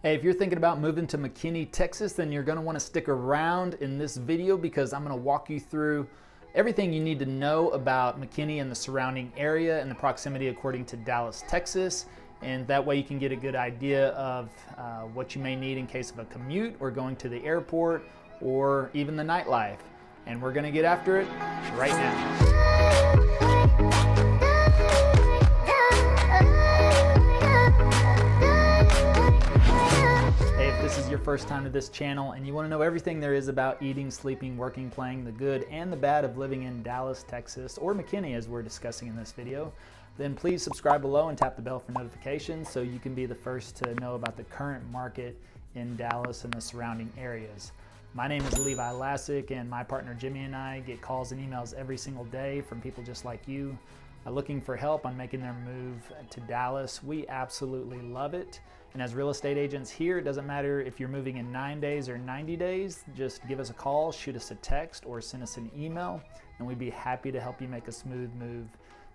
Hey, if you're thinking about moving to McKinney, Texas, then you're going to want to stick around in this video because I'm going to walk you through everything you need to know about McKinney and the surrounding area and the proximity according to Dallas, Texas. And that way you can get a good idea of what you may need in case of a commute or going to the airport or even the nightlife. And we're going to get after it right now. If this is your first time to this channel and you want to know everything there is about eating, sleeping, working, playing, the good and the bad of living in Dallas, Texas, or McKinney as we're discussing in this video, then please subscribe below and tap the bell for notifications so you can be the first to know about the current market in Dallas and the surrounding areas. My name is Levi Lassick, and my partner Jimmy and I get calls and emails every single day from people just like you looking for help on making their move to Dallas. We absolutely love it. And as real estate agents here, it doesn't matter if you're moving in 9 days or 90 days, just give us a call, shoot us a text, or send us an email, and we'd be happy to help you make a smooth move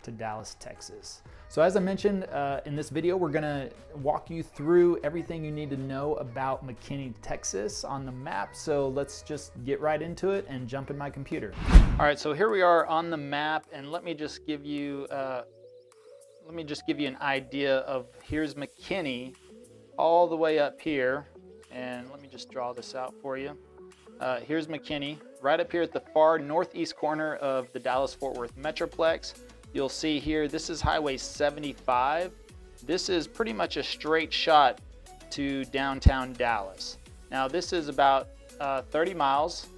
to Dallas, Texas. So as I mentioned in this video, we're gonna walk you through everything you need to know about McKinney, Texas on the map. So let's just get right into it and jump in my computer. All right, so here we are on the map, and let me just give you an idea of here's McKinney all the way up here, and let me just draw this out for you. Here's McKinney right up here at the far northeast corner of the Dallas-Fort Worth Metroplex. You'll see here, this is Highway 75. This is pretty much a straight shot to downtown Dallas. Now this is about 30 miles,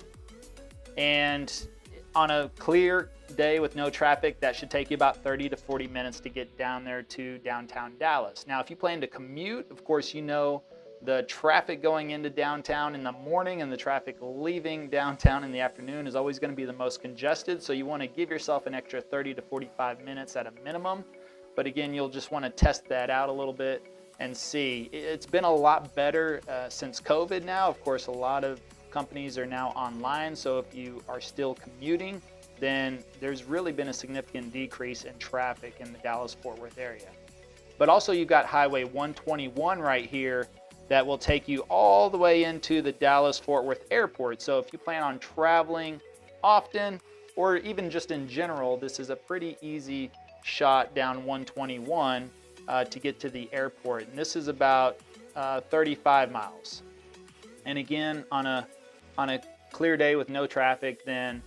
and on a clear day with no traffic, that should take you about 30 to 40 minutes to get down there to downtown Dallas. Now if you plan to commute, of course you know the traffic going into downtown in the morning and the traffic leaving downtown in the afternoon is always going to be the most congested. So you want to give yourself an extra 30 to 45 minutes at a minimum. But again, you'll just want to test that out a little bit and see. It's been a lot better since COVID now. Of course, a lot of companies are now online. So if you are still commuting, then there's really been a significant decrease in traffic in the Dallas-Fort Worth area. But also you've got Highway 121 right here that will take you all the way into the Dallas-Fort Worth Airport. So if you plan on traveling often, or even just in general, this is a pretty easy shot down 121 to get to the airport. And this is about 35 miles. And again, on a clear day with no traffic, then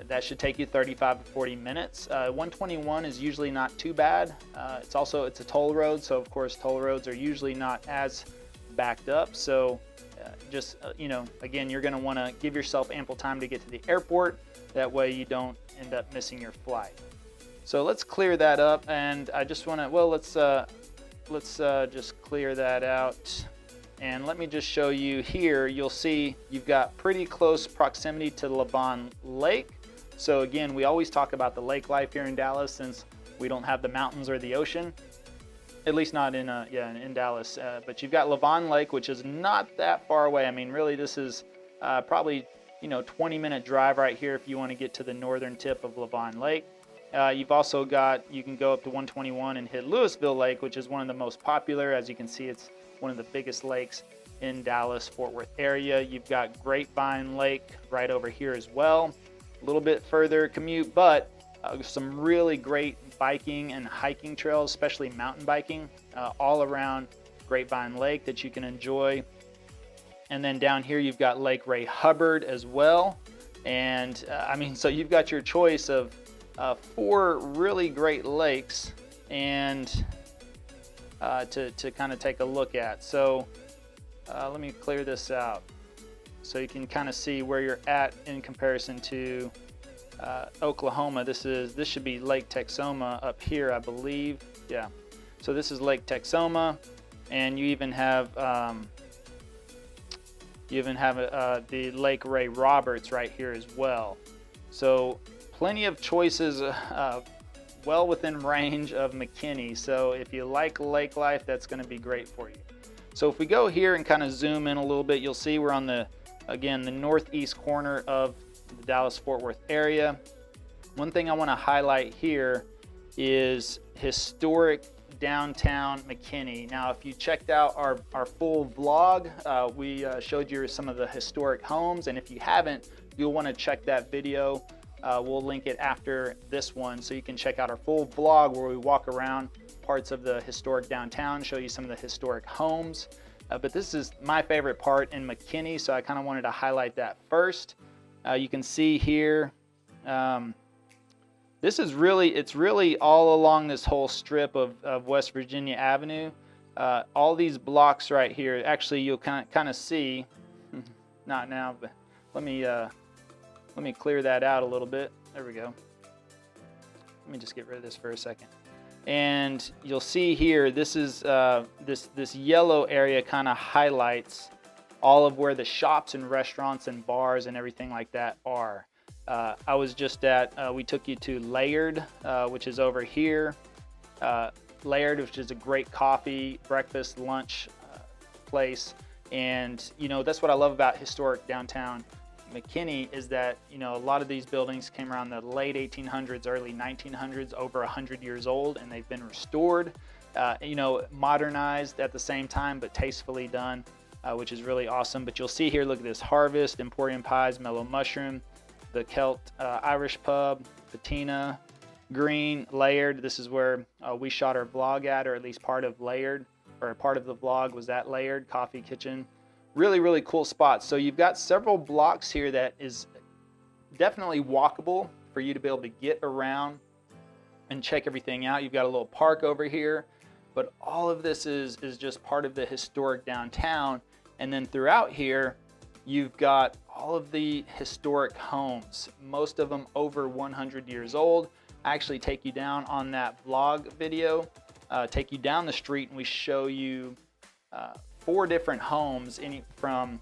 that should take you 35 to 40 minutes. 121 is usually not too bad. It's a toll road, so of course toll roads are usually not as backed up. So again, you're going to want to give yourself ample time to get to the airport. That way you don't end up missing your flight. So let's clear that up, and I just want to, well, let's just clear that out. And let me just show you here, you'll see you've got pretty close proximity to Lavon Lake. So again, we always talk about the lake life here in Dallas since we don't have the mountains or the ocean. At least not in Dallas, but you've got Lavon Lake, which is not that far away. I mean, really, this is probably 20-minute drive right here if you want to get to the northern tip of Lavon Lake. You've also got, you can go up to 121 and hit Louisville Lake, which is one of the most popular. As you can see, it's one of the biggest lakes in Dallas-Fort Worth area. You've got Grapevine Lake right over here as well. A little bit further commute, but some really great biking and hiking trails, especially mountain biking, all around Grapevine Lake that you can enjoy. And then down here you've got Lake Ray Hubbard as well. And so you've got your choice of 4 really great lakes and to kind of take a look at. So let me clear this out so you can kind of see where you're at in comparison to Oklahoma. This should be Lake Texoma up here, I believe. Yeah. So this is Lake Texoma, and you even have the Lake Ray Roberts right here as well. So plenty of choices, well within range of McKinney. So if you like lake life, that's going to be great for you. So if we go here and kind of zoom in a little bit, you'll see we're on the northeast corner of the Dallas-Fort Worth area. One thing I want to highlight here is historic downtown McKinney. Now, if you checked out our full vlog, we showed you some of the historic homes, and if you haven't, you'll want to check that video. We'll link it after this one, so you can check out our full vlog where we walk around parts of the historic downtown, show you some of the historic homes. But this is my favorite part in McKinney, so I kind of wanted to highlight that first. You can see here, this is it's really all along this whole strip of West Virginia Avenue. All these blocks right here, actually you'll kind of see, not now, but let me clear that out a little bit. There we go. Let me just get rid of this for a second. And you'll see here, this is this yellow area kind of highlights all of where the shops and restaurants and bars and everything like that are. I was just we took you to Laird, which is over here. Laird, which is a great coffee, breakfast, lunch place. And, you know, that's what I love about historic downtown McKinney is that, you know, a lot of these buildings came around the late 1800s, early 1900s, over 100 years old, and they've been restored, you know, modernized at the same time, but tastefully done, which is really awesome. But you'll see here, look at this: Harvest, Emporium Pies, Mellow Mushroom, the Celt Irish Pub, Patina, Green, Laird. This is where we shot our vlog at, or at least part of Laird, or part of the vlog was at Laird Coffee Kitchen. Really, really cool spots. So you've got several blocks here that is definitely walkable for you to be able to get around and check everything out. You've got a little park over here, but all of this is just part of the historic downtown. And then throughout here, you've got all of the historic homes, most of them over 100 years old. I actually take you down on that vlog video, take you down the street, and we show you 4 different homes, from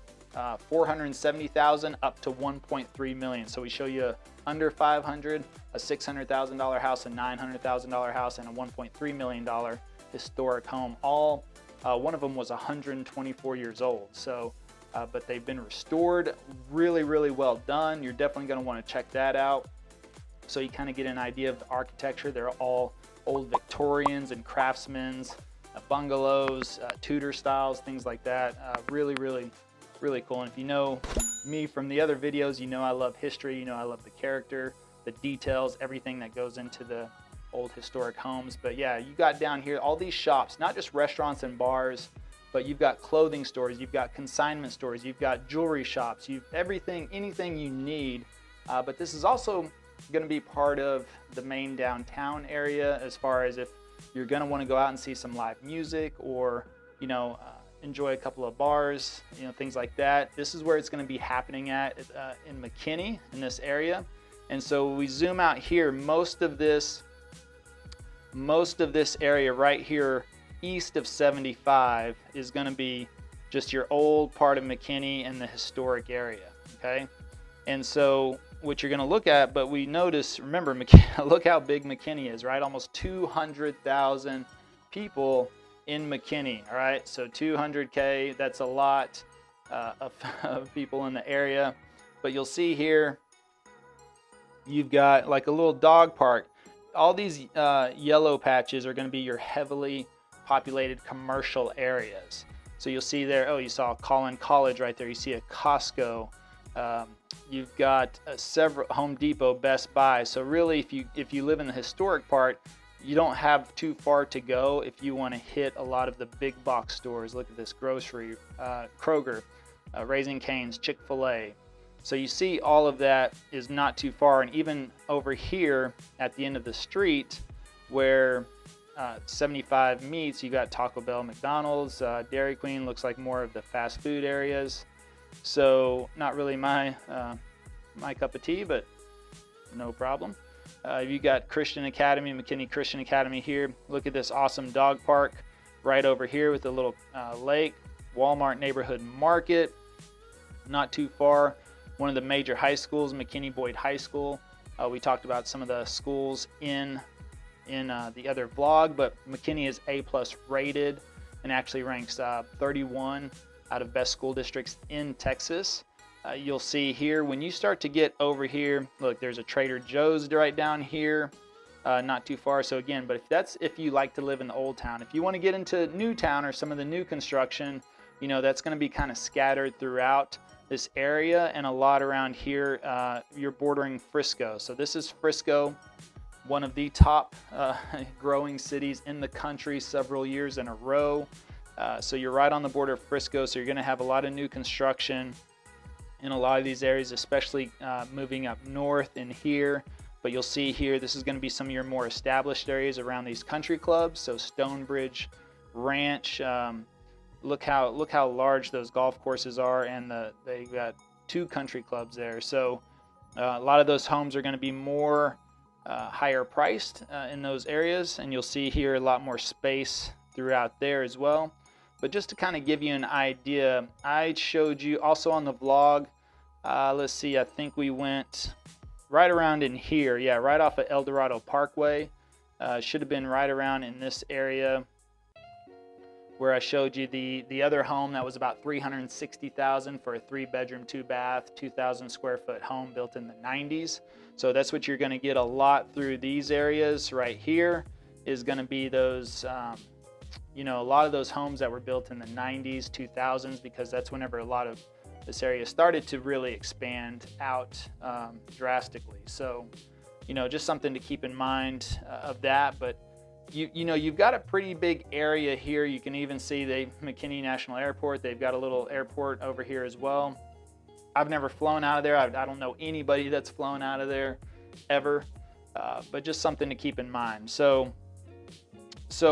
470,000 up to 1.3 million. So we show you under 500, a $600,000 house, a $900,000 house, and a $1.3 million historic home. All one of them was 124 years old. So, but they've been restored, really, really well done. You're definitely going to want to check that out. So you kind of get an idea of the architecture. They're all old Victorians and craftsmen's. Bungalows, Tudor styles, things like that. Really, really, really cool. And if you know me from the other videos, you know I love history, you know I love the character, the details, everything that goes into the old historic homes. But yeah, you got down here all these shops, not just restaurants and bars, but you've got clothing stores, you've got consignment stores, you've got jewelry shops, you've everything, anything you need. But this is also going to be part of the main downtown area, as far as if you're going to want to go out and see some live music, or, you know, enjoy a couple of bars, you know, things like that. This is where it's going to be happening at in McKinney, in this area. And so we zoom out here, most of this area right here east of 75 is going to be just your old part of McKinney and the historic area, okay? And so what you're going to look at, but we notice, remember, look how big McKinney is, right? Almost 200,000 people in McKinney, all right? So 200K, that's a lot of people in the area. But you'll see here, you've got like a little dog park. All these yellow patches are going to be your heavily populated commercial areas. So you'll see there, oh, you saw Collin College right there. You see a Costco. You've got several Home Depot, Best Buy. So really, if you live in the historic part, you don't have too far to go if you want to hit a lot of the big box stores. Look at this: grocery, Kroger, Raising Cane's, Chick-fil-A. So you see all of that is not too far. And even over here at the end of the street where 75 meets, you got Taco Bell, McDonald's, Dairy Queen. Looks like more of the fast food areas. So not really my cup of tea, but no problem. You got Christian Academy, McKinney Christian Academy here. Look at this awesome dog park right over here with a little lake. Walmart Neighborhood Market, not too far. One of the major high schools, McKinney Boyd High School. We talked about some of the schools in the other vlog, but McKinney is A+ rated and actually ranks 31 out of best school districts in Texas. You'll see here when you start to get over here, look, there's a Trader Joe's right down here. not too far. So again, but if you like to live in the old town. If you want to get into new town or some of the new construction, you know, that's going to be kind of scattered throughout this area, and a lot around here. You're bordering Frisco. So this is Frisco, one of the top growing cities in the country several years in a row. So you're right on the border of Frisco, so you're going to have a lot of new construction in a lot of these areas, especially moving up north in here. But you'll see here, this is going to be some of your more established areas around these country clubs. So Stonebridge Ranch, look how large those golf courses are, and they've got 2 country clubs there. So a lot of those homes are going to be more higher priced in those areas, and you'll see here a lot more space throughout there as well. But just to kind of give you an idea, I showed you also on the vlog, let's see, I think we went right around in here, yeah, right off of El Dorado Parkway. Should have been right around in this area where I showed you the other home that was about $360,000 for a 3-bedroom, 2-bath, 2,000 square foot home built in the 90s. So that's what you're going to get a lot through these areas right here, is going to be those, you know, a lot of those homes that were built in the 90s, 2000s, because that's whenever a lot of this area started to really expand out drastically. So, you know, just something to keep in mind of that. But you know, you've got a pretty big area here. You can even see the McKinney National Airport. They've got a little airport over here as well. I've never flown out of there. I don't know anybody that's flown out of there ever, but just something to keep in mind. So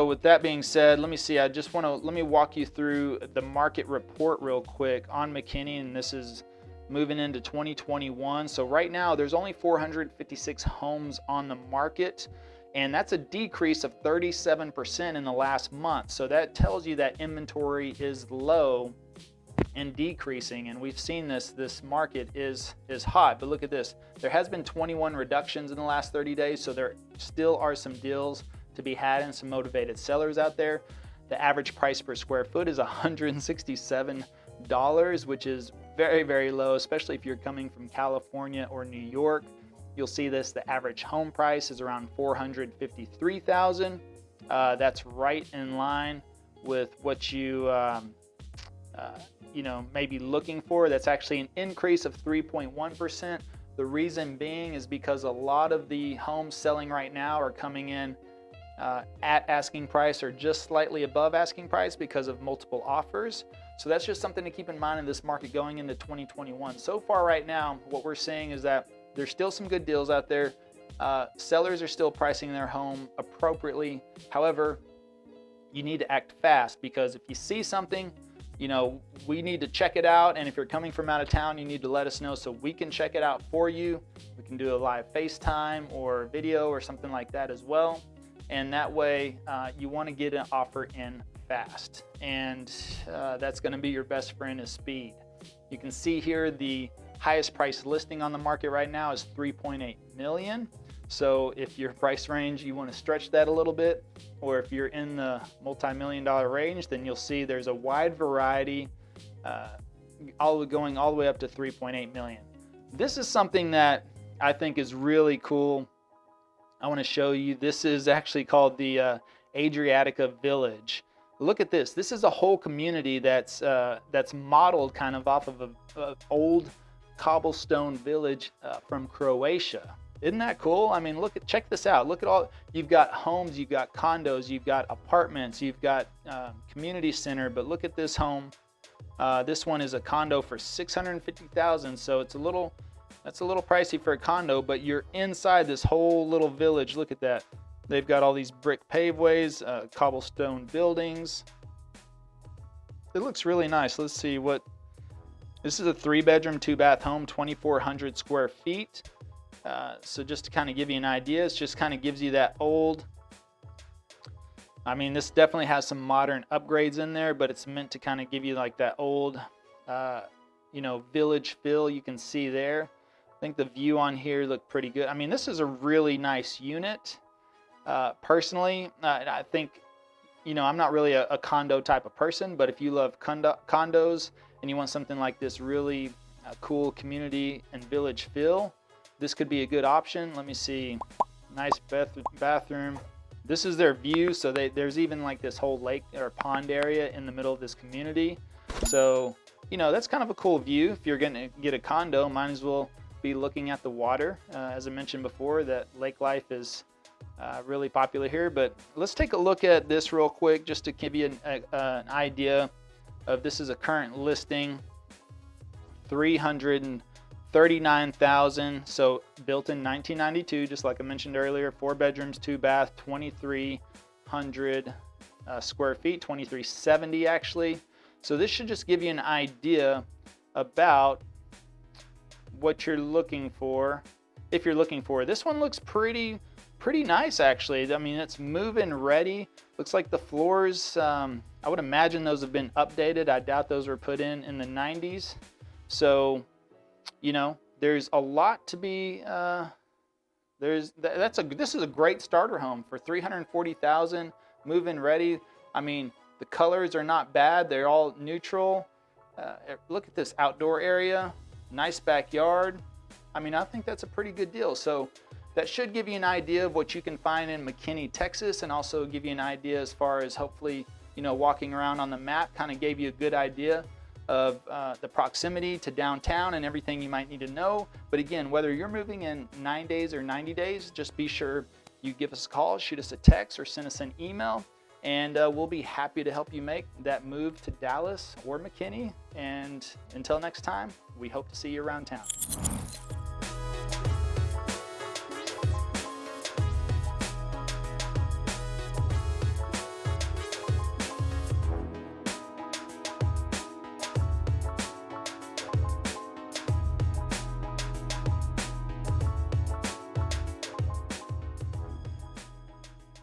with that being said, let me see. Let me walk you through the market report real quick on McKinney, and this is moving into 2021. So right now there's only 456 homes on the market, and that's a decrease of 37% in the last month. So that tells you that inventory is low and decreasing, and we've seen this market is hot. But look at this, there has been 21 reductions in the last 30 days, so there still are some deals to be had and some motivated sellers out there. The average price per square foot is $167, which is very, very low, especially if you're coming from California or New York. You'll see this, the average home price is around $453,000. That's right in line with what you know, may be looking for. That's actually an increase of 3.1%. The reason being is because a lot of the homes selling right now are coming in at asking price or just slightly above asking price because of multiple offers. So that's just something to keep in mind in this market going into 2021. So far right now, what we're seeing is that there's still some good deals out there. Sellers are still pricing their home appropriately. However, you need to act fast, because if you see something, you know, we need to check it out. And if you're coming from out of town, you need to let us know so we can check it out for you. We can do a live FaceTime or video or something like that as well. And that way, you want to get an offer in fast. And that's going to be your best friend is speed. You can see here the highest price listing on the market right now is $3.8 million. So if your price range, you want to stretch that a little bit, or if you're in the multi-million-dollar range, then you'll see there's a wide variety, going all the way up to $3.8 million. This is something that I think is really cool. I want to show you. This is actually called the Adriatica Village. Look at this. This is a whole community that's modeled kind of off of an old cobblestone village from Croatia. Isn't that cool? I mean, check this out. Look at all, you've got homes, you've got condos, you've got apartments, you've got community center, but look at this home. This one is a condo for $650,000, so that's a little pricey for a condo, but you're inside this whole little village. Look at that. They've got all these brick paveways, cobblestone buildings. It looks really nice. Let's see what, this is a 3-bedroom, 2-bath home, 2,400 square feet. So just to kind of give you an idea, it just kind of gives you that old, I mean, this definitely has some modern upgrades in there, but it's meant to kind of give you like that old, you know, village feel. You can see there. I think the view on here looked pretty good. I mean, this is a really nice unit. Personally, I think, you know, I'm not really a condo type of person, but if you love condos and you want something like this really cool community and village feel, this could be a good option. Let me see. Nice bathroom. This is their view, so there's even like this whole lake or pond area in the middle of this community. So, you know, that's kind of a cool view. If you're gonna get a condo, might as well be looking at the water. As I mentioned before, that lake life is really popular here. But let's take a look at this real quick just to give you an idea of, this is a current listing, 339,000. So built in 1992, just like I mentioned earlier, 4 bedrooms, 2 bath, 2,300 square feet, 2,370 actually. So this should just give you an idea about what you're looking for. If you're looking for, this one looks pretty nice actually. I mean, it's move-in ready. Looks like the floors, I would imagine those have been updated. I doubt those were put in the 90s. So, you know, there's a lot to be, this is a great starter home for 340,000, move-in ready. I mean, the colors are not bad. They're all neutral. Look at this outdoor area, nice backyard. I mean, I think that's a pretty good deal. So that should give you an idea of what you can find in McKinney, Texas, and also give you an idea as far as, hopefully, you know, walking around on the map kind of gave you a good idea of the proximity to downtown and everything you might need to know. But again, whether you're moving in 9 days or 90 days, just be sure you give us a call, shoot us a text, or send us an email, and we'll be happy to help you make that move to Dallas or McKinney. And until next time, we hope to see you around town.